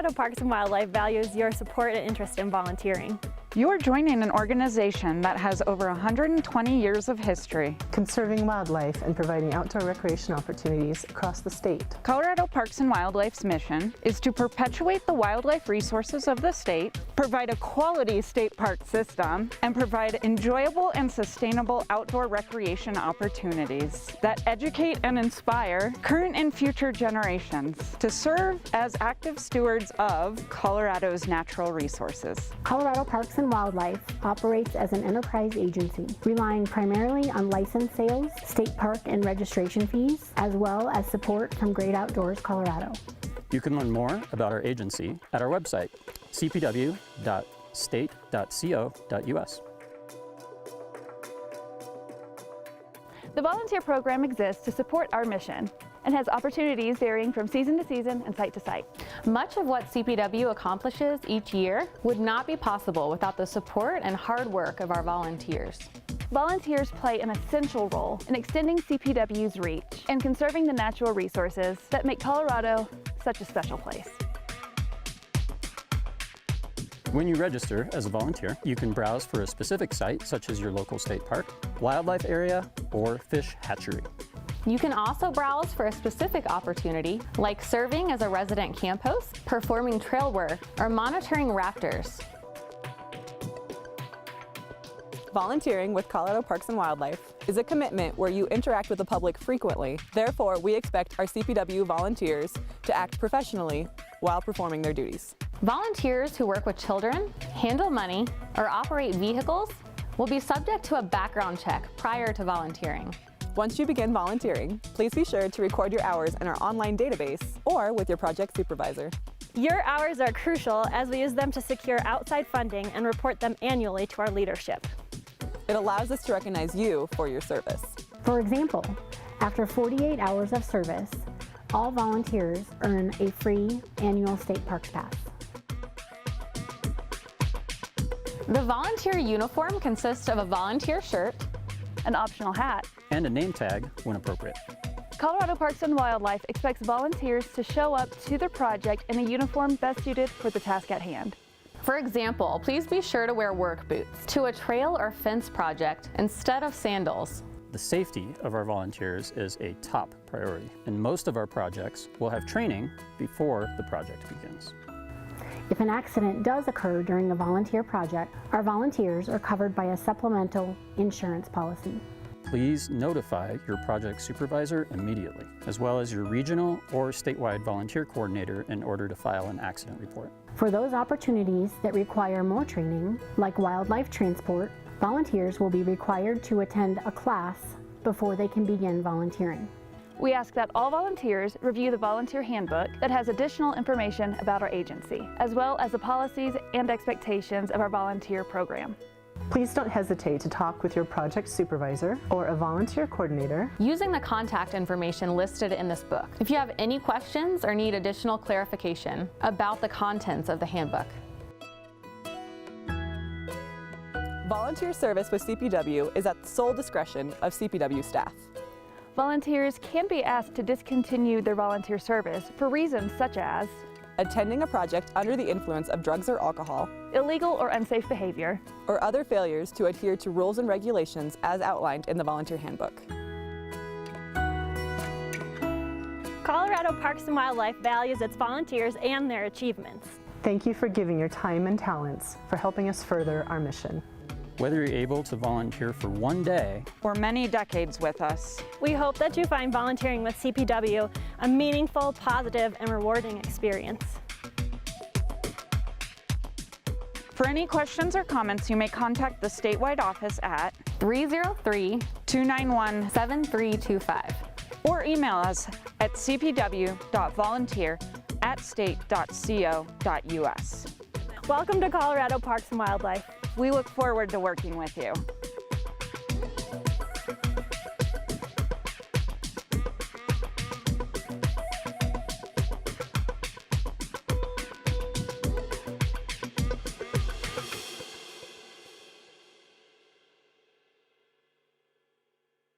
Colorado Parks and Wildlife values your support and interest in volunteering. You are joining an organization that has over 120 years of history, conserving wildlife and providing outdoor recreation opportunities across the state. Colorado Parks and Wildlife's mission is to perpetuate the wildlife resources of the state, provide a quality state park system, and provide enjoyable and sustainable outdoor recreation opportunities that educate and inspire current and future generations to serve as active stewards of Colorado's natural resources. Colorado Parks and Wildlife operates as an enterprise agency, relying primarily on license sales, state park and registration fees, as well as support from Great Outdoors Colorado. You can learn more about our agency at our website, cpw.state.co.us. The volunteer program exists to support our mission and has opportunities varying from season to season and site to site. Much of what CPW accomplishes each year would not be possible without the support and hard work of our volunteers. Volunteers play an essential role in extending CPW's reach and conserving the natural resources that make Colorado such a special place. When you register as a volunteer, you can browse for a specific site, such as your local state park, wildlife area, or fish hatchery. You can also browse for a specific opportunity, like serving as a resident camp host, performing trail work, or monitoring raptors. Volunteering with Colorado Parks and Wildlife is a commitment where you interact with the public frequently. Therefore, we expect our CPW volunteers to act professionally while performing their duties. Volunteers who work with children, handle money, or operate vehicles will be subject to a background check prior to volunteering. Once you begin volunteering, please be sure to record your hours in our online database or with your project supervisor. Your hours are crucial as we use them to secure outside funding and report them annually to our leadership. It allows us to recognize you for your service. For example, after 48 hours of service, all volunteers earn a free annual state parks pass. The volunteer uniform consists of a volunteer shirt, an optional hat, and a name tag when appropriate. Colorado Parks and Wildlife expects volunteers to show up to their project in a uniform best suited for the task at hand. For example, please be sure to wear work boots to a trail or fence project instead of sandals. The safety of our volunteers is a top priority, and most of our projects will have training before the project begins. If an accident does occur during a volunteer project, our volunteers are covered by a supplemental insurance policy. Please notify your project supervisor immediately, as well as your regional or statewide volunteer coordinator in order to file an accident report. For those opportunities that require more training, like wildlife transport, volunteers will be required to attend a class before they can begin volunteering. We ask that all volunteers review the volunteer handbook that has additional information about our agency, as well as the policies and expectations of our volunteer program. Please don't hesitate to talk with your project supervisor or a volunteer coordinator using the contact information listed in this book if you have any questions or need additional clarification about the contents of the handbook. Volunteer service with CPW is at the sole discretion of CPW staff. Volunteers can be asked to discontinue their volunteer service for reasons such as attending a project under the influence of drugs or alcohol, illegal or unsafe behavior, or other failures to adhere to rules and regulations as outlined in the volunteer handbook. Colorado Parks and Wildlife values its volunteers and their achievements. Thank you for giving your time and talents for helping us further our mission. Whether you're able to volunteer for one day or many decades with us, we hope that you find volunteering with CPW a meaningful, positive, and rewarding experience. For any questions or comments, you may contact the statewide office at 303-291-7325 or email us at cpw.volunteer@state.co.us. Welcome to Colorado Parks and Wildlife. We look forward to working with you.